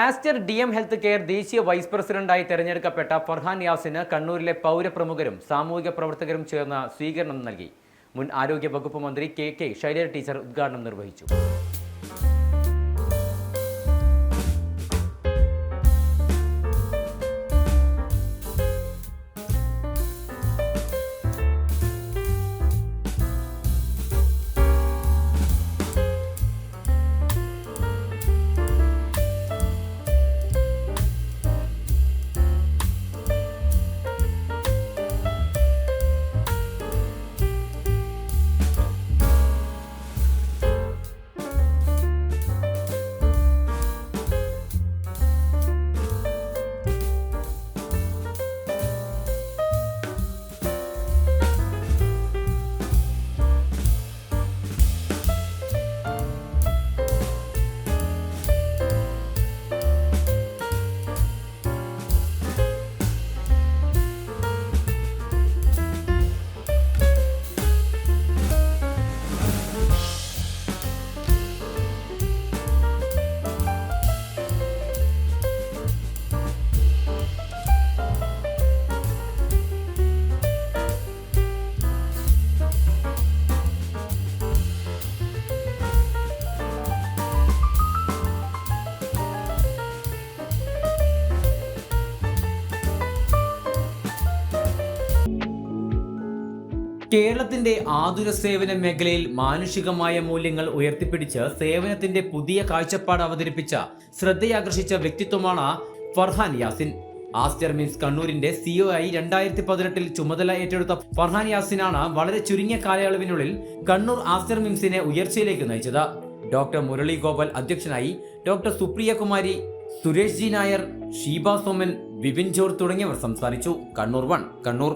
Aster DM health care ദേശീയ vice പ്രസിഡന്റായി തെരഞ്ഞെടുക്കപ്പെട്ട ഫർഹാൻ യാസിന് കണ്ണൂരിലെ പൗരപ്രമുഖരും സാമൂഹിക പ്രവർത്തകരും ചേർന്ന് സ്വീകരണം നൽകി. മുൻ ആരോഗ്യ വകുപ്പ് മന്ത്രി KK ശൈലജ ടീച്ചർ ഉദ്ഘാടനം നിർവഹിച്ചു. കേരളത്തിന്റെ ആതുര സേവന മേഖലയിൽ മാനുഷികമായ മൂല്യങ്ങൾ ഉയർത്തിപ്പിടിച്ച് സേവനത്തിന്റെ പുതിയ കാഴ്ചപ്പാട് അവതരിപ്പിച്ച ശ്രദ്ധയാകർഷിച്ച വ്യക്തിത്വമാണ് ഫർഹാൻ യാസിൻ. ആസ്റ്റർ മിംസ് കണ്ണൂരിന്റെ CEO ആയി 2018 ചുമതല ഏറ്റെടുത്ത ഫർഹാൻ യാസിനാണ് വളരെ ചുരുങ്ങിയ കാലയളവിനുള്ളിൽ കണ്ണൂർ ആസ്റ്റർ മിംസിനെ ഉയർച്ചയിലേക്ക് നയിച്ചത്. ഡോക്ടർ മുരളി ഗോപാൽ അധ്യക്ഷനായി. Doctor Supriya Kumari, Suresh G Nair, Sheeba Soman, Vipin George തുടങ്ങിയവർ സംസാരിച്ചു. കണ്ണൂർ 1 കണ്ണൂർ.